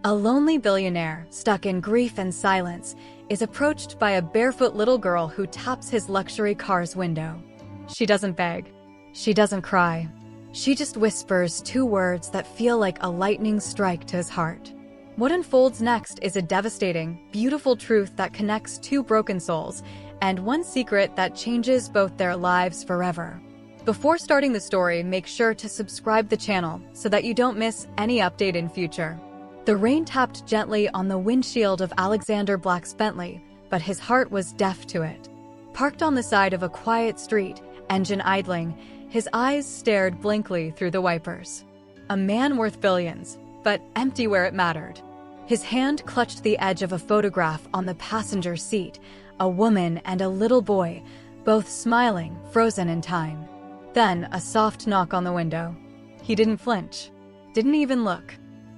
A lonely billionaire, stuck in grief and silence, is approached by a barefoot little girl who taps his luxury car's window. She doesn't beg. She doesn't cry. She just whispers two words that feel like a lightning strike to his heart. What unfolds next is a devastating, beautiful truth that connects two broken souls, and one secret that changes both their lives forever. Before starting the story, make sure to subscribe the channel so that you don't miss any update in future. The rain tapped gently on the windshield of Alexander Black's Bentley, but his heart was deaf to it. Parked on the side of a quiet street, engine idling, his eyes stared blankly through the wipers. A man worth billions, but empty where it mattered. His hand clutched the edge of a photograph on the passenger seat, a woman and a little boy, both smiling, frozen in time. Then a soft knock on the window. He didn't flinch, didn't even look,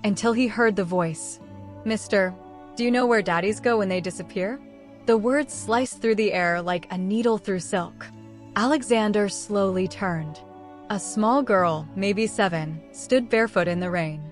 until he heard the voice. "Mister, do you know where daddies go when they disappear?" The words sliced through the air like a needle through silk. Alexander slowly turned. A small girl, maybe 7, stood barefoot in the rain.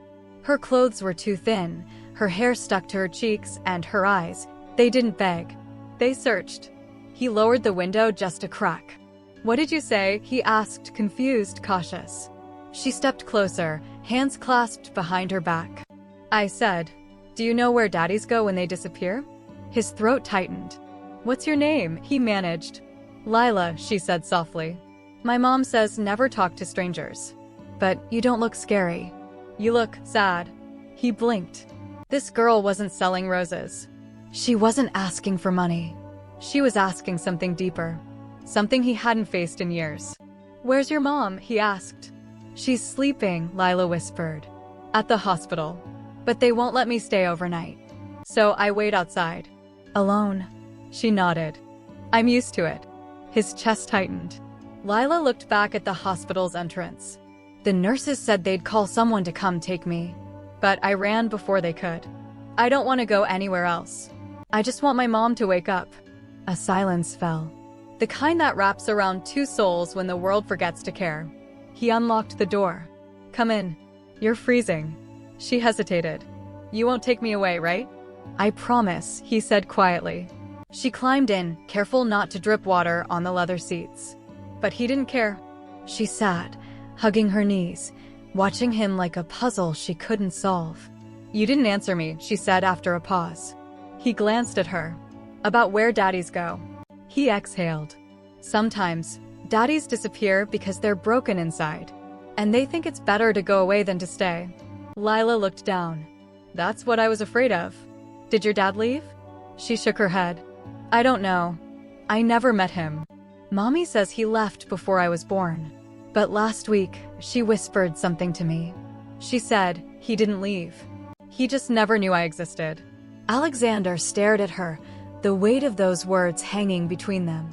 Her clothes were too thin, her hair stuck to her cheeks, and her eyes, they didn't beg. They searched. He lowered the window just a crack. "What did you say?" he asked, confused, cautious. She stepped closer, hands clasped behind her back. "I said, do you know where daddies go when they disappear?" His throat tightened. "What's your name?" he managed. "Lila," she said softly. "My mom says never talk to strangers. But you don't look scary. You look sad." He blinked. This girl wasn't selling roses. She wasn't asking for money. She was asking something deeper. Something he hadn't faced in years. "Where's your mom?" he asked. "She's sleeping," Lila whispered. "At the hospital. But they won't let me stay overnight. So I wait outside." "Alone?" She nodded. "I'm used to it." His chest tightened. Lila looked back at the hospital's entrance. "The nurses said they'd call someone to come take me. But I ran before they could. I don't want to go anywhere else. I just want my mom to wake up." A silence fell. The kind that wraps around two souls when the world forgets to care. He unlocked the door. "Come in. You're freezing." She hesitated. "You won't take me away, right?" "I promise," he said quietly. She climbed in, careful not to drip water on the leather seats. But he didn't care. She sat, hugging her knees, watching him like a puzzle she couldn't solve. "You didn't answer me," she said after a pause. He glanced at her. "About where daddies go." He exhaled. "Sometimes, daddies disappear because they're broken inside. And they think it's better to go away than to stay." Lila looked down. "That's what I was afraid of. Did your dad leave?" She shook her head. "I don't know. I never met him. Mommy says he left before I was born. But last week, she whispered something to me. She said he didn't leave. He just never knew I existed." Alexander stared at her, the weight of those words hanging between them.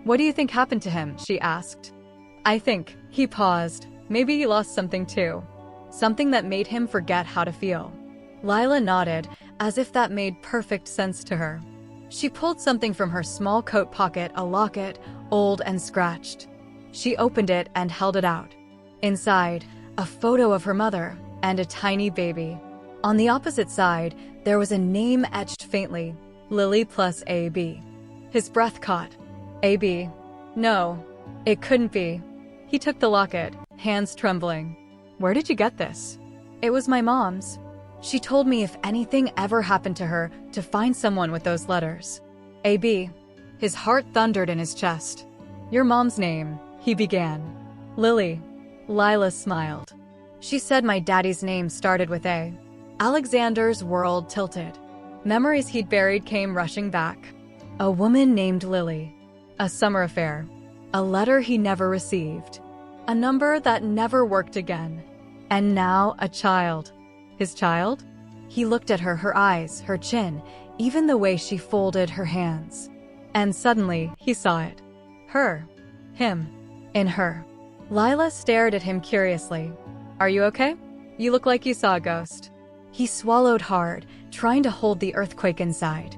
"What do you think happened to him?" she asked. "I think," he paused, "maybe he lost something too. Something that made him forget how to feel." Lila nodded, as if that made perfect sense to her. She pulled something from her small coat pocket, a locket, old and scratched. She opened it and held it out. Inside, a photo of her mother and a tiny baby. On the opposite side, there was a name etched faintly, Lily plus AB. His breath caught. AB. No, it couldn't be. He took the locket, hands trembling. "Where did you get this?" "It was my mom's. She told me if anything ever happened to her, to find someone with those letters." "AB." His heart thundered in his chest. "Your mom's name," he began. "Lily." Lila smiled. "She said my daddy's name started with A." Alexander's world tilted. Memories he'd buried came rushing back. A woman named Lily. A summer affair. A letter he never received. A number that never worked again. And now a child. His child? He looked at her, her eyes, her chin, even the way she folded her hands. And suddenly, he saw it. Her. Him. In her. Lila stared at him curiously. "Are you okay? You look like you saw a ghost." He swallowed hard, trying to hold the earthquake inside.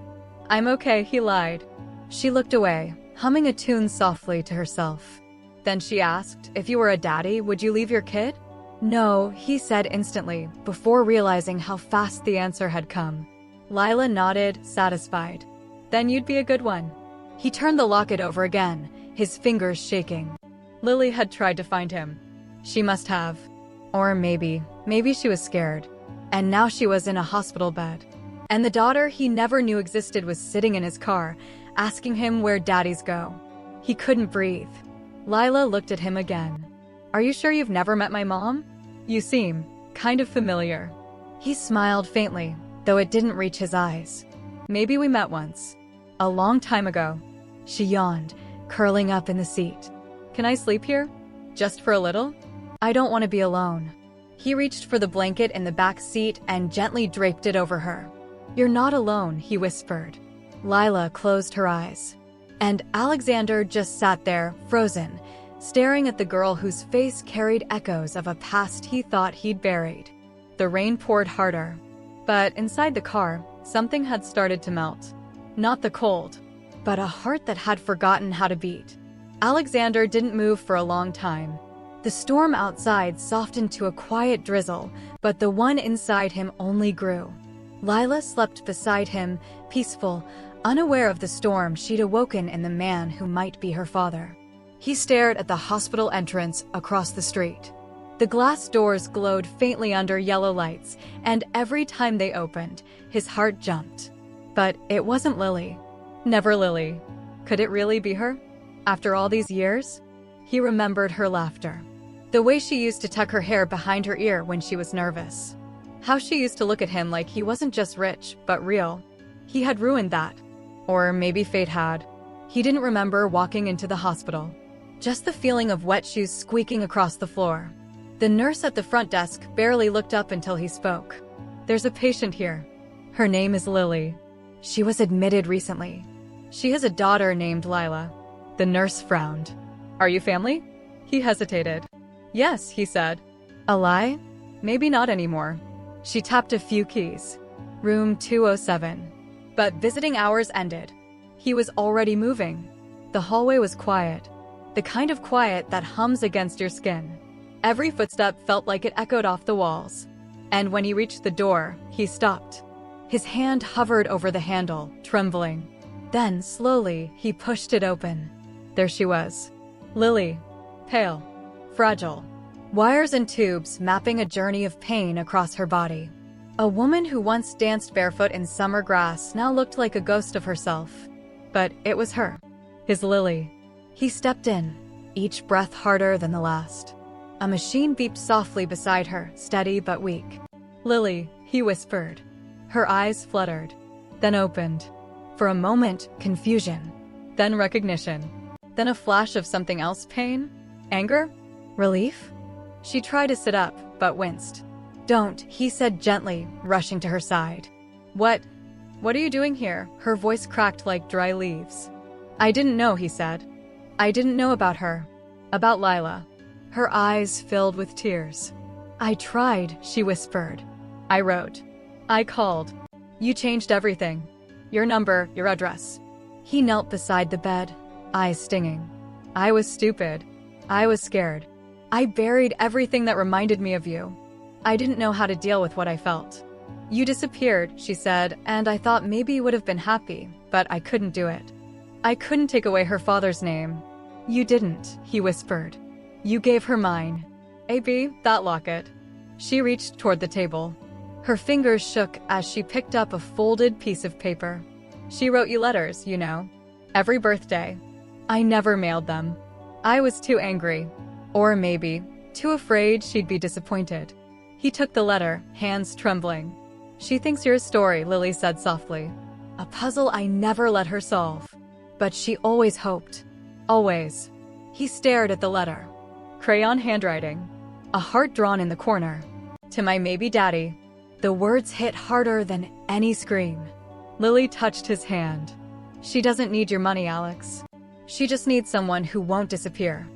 "I'm okay," he lied. She looked away, humming a tune softly to herself. Then she asked, "If you were a daddy, would you leave your kid?" No, he said instantly, before realizing how fast the answer had come. Lila nodded, satisfied. Then you'd be a good one. He turned the locket over again, his fingers shaking. Lily had tried to find him. She must have. Or maybe she was scared. And now she was in a hospital bed. And the daughter he never knew existed was sitting in his car, asking him where daddies go. He couldn't breathe. Lila looked at him again. Are you sure you've never met my mom? You seem kind of familiar. He smiled faintly, though it didn't reach his eyes. Maybe we met once. A long time ago. She yawned, curling up in the seat. Can I sleep here? Just for a little? I don't want to be alone. He reached for the blanket in the back seat and gently draped it over her. You're not alone, he whispered. Lila closed her eyes. And Alexander just sat there, frozen, staring at the girl whose face carried echoes of a past he thought he'd buried. The rain poured harder. But inside the car, something had started to melt. Not the cold, but a heart that had forgotten how to beat. Alexander didn't move for a long time. The storm outside softened to a quiet drizzle, but the one inside him only grew. Lila slept beside him, peaceful, unaware of the storm she'd awoken in the man who might be her father. He stared at the hospital entrance across the street. The glass doors glowed faintly under yellow lights, and every time they opened, his heart jumped. But it wasn't Lily. Never Lily. Could it really be her? After all these years? He remembered her laughter. The way she used to tuck her hair behind her ear when she was nervous. How she used to look at him like he wasn't just rich, but real. He had ruined that. Or maybe fate had. He didn't remember walking into the hospital. Just the feeling of wet shoes squeaking across the floor. The nurse at the front desk barely looked up until he spoke. There's a patient here. Her name is Lily. She was admitted recently. She has a daughter named Lila. The nurse frowned. Are you family? He hesitated. Yes, he said. A lie? Maybe not anymore. She tapped a few keys. Room 207. But visiting hours ended. He was already moving. The hallway was quiet. The kind of quiet that hums against your skin. Every footstep felt like it echoed off the walls. And when he reached the door, he stopped. His hand hovered over the handle, trembling. Then, slowly, he pushed it open. There she was. Lily. Pale. Fragile. Wires and tubes mapping a journey of pain across her body. A woman who once danced barefoot in summer grass now looked like a ghost of herself. But it was her. His Lily. He stepped in, each breath harder than the last. A machine beeped softly beside her, steady but weak. Lily, he whispered. Her eyes fluttered, then opened. For a moment, confusion. Then recognition. Then a flash of something else, pain? Anger? Relief? She tried to sit up, but winced. Don't, he said gently, rushing to her side. What are you doing here? Her voice cracked like dry leaves. I didn't know, he said. I didn't know about her. About Lila. Her eyes filled with tears. I tried, she whispered. I wrote. I called. You changed everything. Your number, your address. He knelt beside the bed, eyes stinging. I was stupid. I was scared. I buried everything that reminded me of you. I didn't know how to deal with what I felt. You disappeared, she said, and I thought maybe you would have been happy, but I couldn't do it. I couldn't take away her father's name. You didn't, he whispered. You gave her mine. AB, that locket. She reached toward the table. Her fingers shook as she picked up a folded piece of paper. She wrote you letters, you know. Every birthday. I never mailed them. I was too angry. Or maybe, too afraid she'd be disappointed. He took the letter, hands trembling. She thinks you're a story, Lily said softly. A puzzle I never let her solve. But she always hoped. Always. He stared at the letter. Crayon handwriting. A heart drawn in the corner. To my maybe daddy. The words hit harder than any scream. Lily touched his hand. She doesn't need your money, Alex. She just needs someone who won't disappear.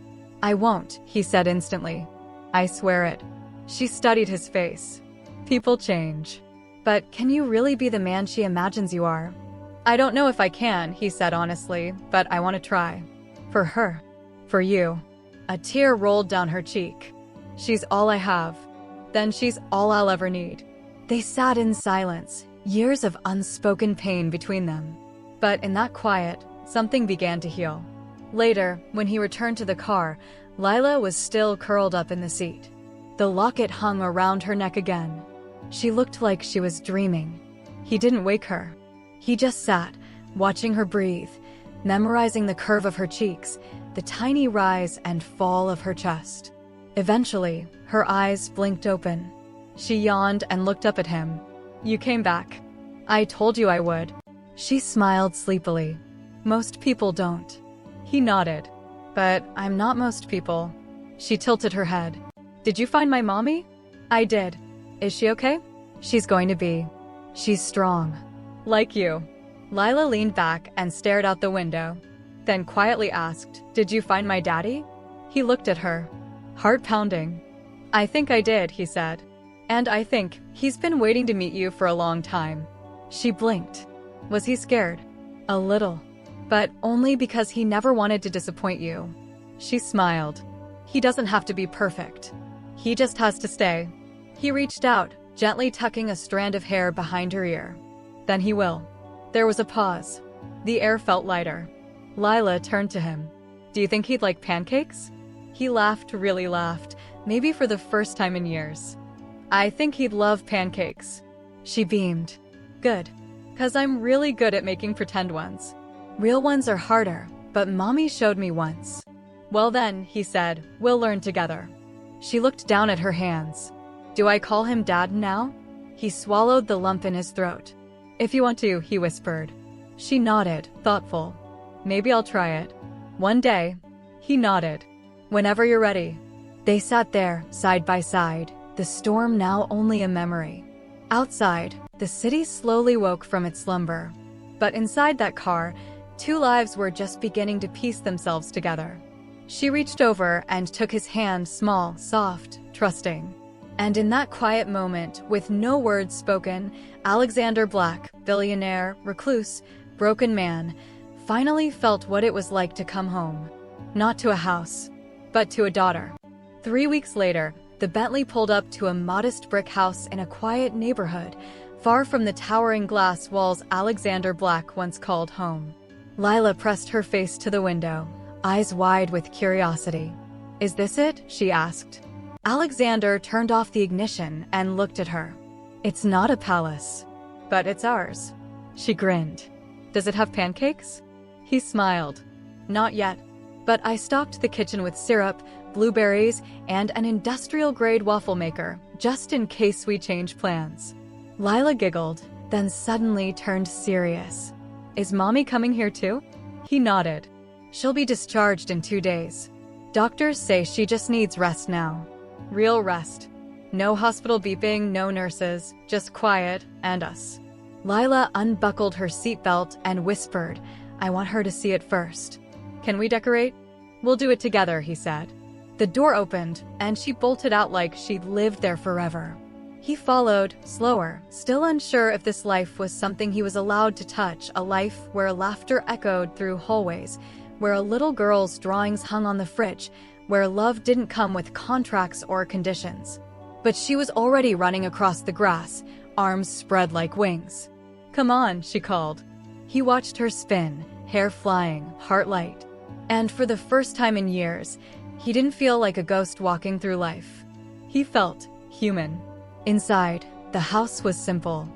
I won't, he said instantly. I swear it. She studied his face. People change. But can you really be the man she imagines you are? I don't know if I can, he said honestly, but I want to try. For her. For you. A tear rolled down her cheek. She's all I have. Then she's all I'll ever need. They sat in silence, years of unspoken pain between them. But in that quiet, something began to heal. Later, when he returned to the car, Lila was still curled up in the seat. The locket hung around her neck again. She looked like she was dreaming. He didn't wake her. He just sat, watching her breathe, memorizing the curve of her cheeks, the tiny rise and fall of her chest. Eventually, her eyes blinked open. She yawned and looked up at him. "You came back. I told you I would." She smiled sleepily. "Most people don't." He nodded. "But I'm not most people." She tilted her head. "Did you find my mommy?" "I did." "Is she okay?" "She's going to be. She's strong." "Like you." Lila leaned back and stared out the window, then quietly asked, "Did you find my daddy?" He looked at her, heart pounding. "I think I did," he said. "And I think he's been waiting to meet you for a long time." She blinked. Was he scared? A little. But only because he never wanted to disappoint you. She smiled. He doesn't have to be perfect. He just has to stay. He reached out, gently tucking a strand of hair behind her ear. "Then he will." There was a pause. The air felt lighter. Lila turned to him. "Do you think he'd like pancakes?" He laughed, really laughed, maybe for the first time in years. "I think he'd love pancakes." She beamed. "Good. 'Cause I'm really good at making pretend ones. Real ones are harder, but Mommy showed me once." "Well then," he said, "we'll learn together." She looked down at her hands. "Do I call him Dad now?" He swallowed the lump in his throat. "If you want to," he whispered. She nodded, thoughtful. "Maybe I'll try it. One day." He nodded. "Whenever you're ready." They sat there, side by side, the storm now only a memory. Outside, the city slowly woke from its slumber. But inside that car, two lives were just beginning to piece themselves together. She reached over and took his hand, small, soft, trusting. And in that quiet moment, with no words spoken, Alexander Black, billionaire, recluse, broken man, finally felt what it was like to come home. Not to a house, but to a daughter. 3 weeks later, the Bentley pulled up to a modest brick house in a quiet neighborhood, far from the towering glass walls Alexander Black once called home. Lila pressed her face to the window, eyes wide with curiosity. "Is this it?" she asked. Alexander turned off the ignition and looked at her. "It's not a palace, but it's ours." She grinned. "Does it have pancakes?" He smiled. "Not yet, but I stocked the kitchen with syrup, blueberries, and an industrial-grade waffle maker, just in case we change plans." Lila giggled, then suddenly turned serious. "Is Mommy coming here too?" He nodded. "She'll be discharged in 2 days. Doctors say she just needs rest now. Real rest. No hospital beeping, no nurses, just quiet and us." Lila unbuckled her seatbelt and whispered, "I want her to see it first." "Can we decorate?" "We'll do it together," he said. The door opened, and she bolted out like she'd lived there forever. He followed, slower, still unsure if this life was something he was allowed to touch, a life where laughter echoed through hallways, where a little girl's drawings hung on the fridge, where love didn't come with contracts or conditions. But she was already running across the grass, arms spread like wings. "Come on," she called. He watched her spin, hair flying, heart light. And for the first time in years, he didn't feel like a ghost walking through life. He felt human. Inside, the house was simple,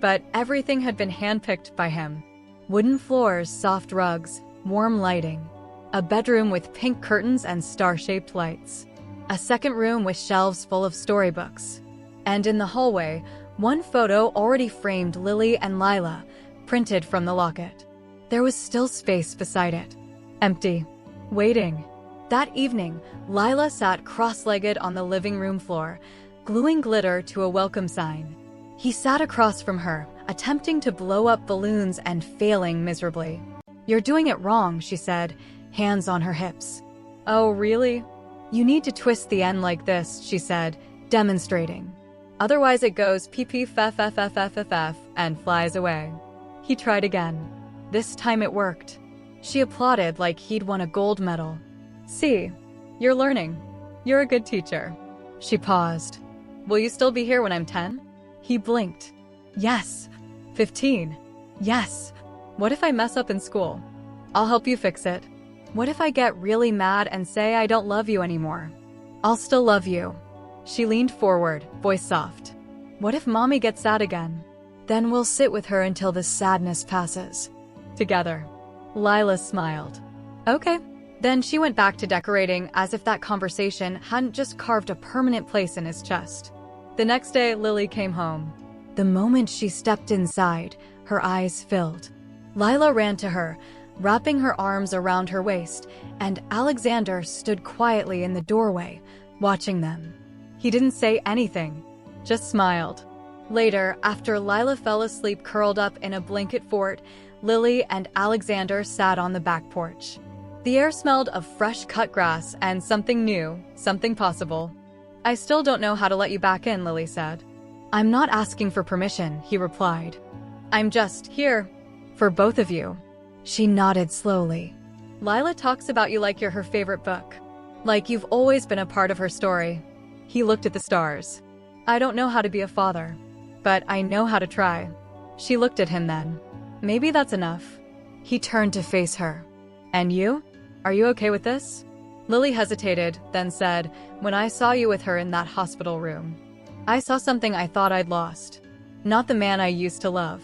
but everything had been handpicked by him. Wooden floors, soft rugs, warm lighting. A bedroom with pink curtains and star-shaped lights. A second room with shelves full of storybooks. And in the hallway, one photo already framed Lily and Lila, printed from the locket. There was still space beside it. Empty. Waiting. That evening, Lila sat cross-legged on the living room floor, gluing glitter to a welcome sign. He sat across from her, attempting to blow up balloons and failing miserably. "You're doing it wrong," she said, hands on her hips. "Oh, really?" "You need to twist the end like this," she said, demonstrating. "Otherwise it goes pee-pee-f-f-f-f-f-f and flies away." He tried again. This time it worked. She applauded like he'd won a gold medal. "See, you're learning. You're a good teacher." She paused. Will you still be here when I'm 10? He blinked. Yes. 15. Yes. What if I mess up in school? I'll help you fix it. What if I get really mad and say I don't love you anymore? I'll still love you. She leaned forward, voice soft. What if Mommy gets sad again? Then we'll sit with her until the sadness passes. Together. Lila smiled. Okay. Then she went back to decorating as if that conversation hadn't just carved a permanent place in his chest. The next day, Lily came home. The moment she stepped inside, her eyes filled. Lila ran to her, wrapping her arms around her waist, and Alexander stood quietly in the doorway, watching them. He didn't say anything, just smiled. Later, after Lila fell asleep curled up in a blanket fort, Lily and Alexander sat on the back porch. The air smelled of fresh cut grass and something new, something possible. I still don't know how to let you back in, Lily said. I'm not asking for permission, he replied. I'm just here for both of you. She nodded slowly. Lila talks about you like you're her favorite book. Like you've always been a part of her story. He looked at the stars. I don't know how to be a father, but I know how to try. She looked at him then. Maybe that's enough. He turned to face her. And you? Are you okay with this? Lily hesitated, then said, when I saw you with her in that hospital room, I saw something I thought I'd lost. Not the man I used to love,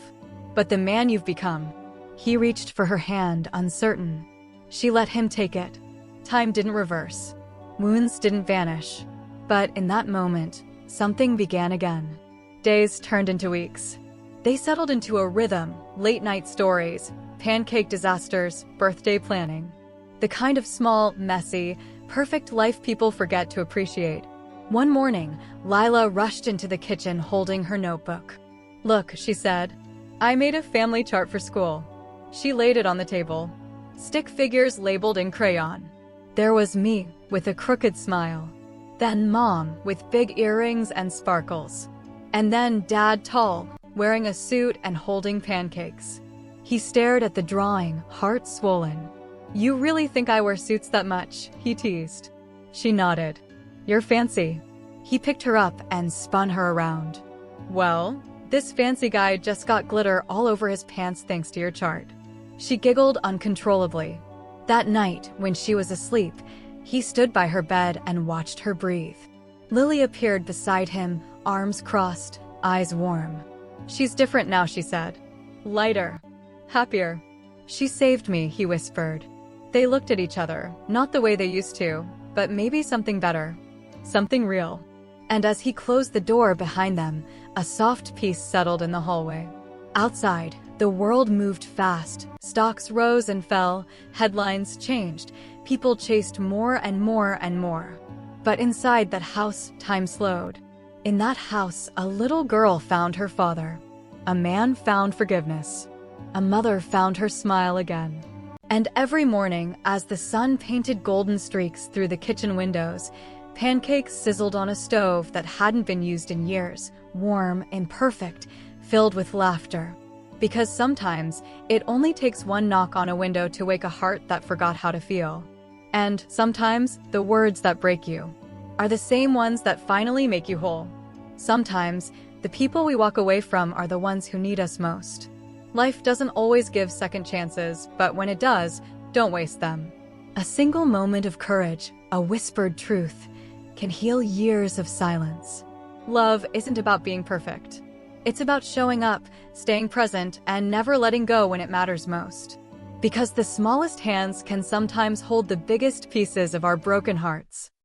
but the man you've become. He reached for her hand, uncertain. She let him take it. Time didn't reverse. Wounds didn't vanish. But in that moment, something began again. Days turned into weeks. They settled into a rhythm, late-night stories, pancake disasters, birthday planning. The kind of small, messy, perfect life people forget to appreciate. One morning, Lila rushed into the kitchen holding her notebook. Look, she said, I made a family chart for school. She laid it on the table. Stick figures labeled in crayon. There was me, with a crooked smile. Then Mom, with big earrings and sparkles. And then Dad tall, wearing a suit and holding pancakes. He stared at the drawing, heart swollen. You really think I wear suits that much? He teased. She nodded. You're fancy. He picked her up and spun her around. Well, this fancy guy just got glitter all over his pants thanks to your chart. She giggled uncontrollably. That night, when she was asleep, he stood by her bed and watched her breathe. Lily appeared beside him, arms crossed, eyes warm. She's different now, she said. Lighter. Happier. She saved me, he whispered. They looked at each other, not the way they used to, but maybe something better. Something real. And as he closed the door behind them, a soft peace settled in the hallway. Outside, the world moved fast. Stocks rose and fell, headlines changed, people chased more and more and more. But inside that house, time slowed. In that house, a little girl found her father. A man found forgiveness. A mother found her smile again. And every morning, as the sun painted golden streaks through the kitchen windows, pancakes sizzled on a stove that hadn't been used in years, warm, imperfect, filled with laughter. Because sometimes, it only takes one knock on a window to wake a heart that forgot how to feel. And sometimes, the words that break you are the same ones that finally make you whole. Sometimes, the people we walk away from are the ones who need us most. Life doesn't always give second chances, but when it does, don't waste them. A single moment of courage, a whispered truth, can heal years of silence. Love isn't about being perfect. It's about showing up, staying present, and never letting go when it matters most. Because the smallest hands can sometimes hold the biggest pieces of our broken hearts.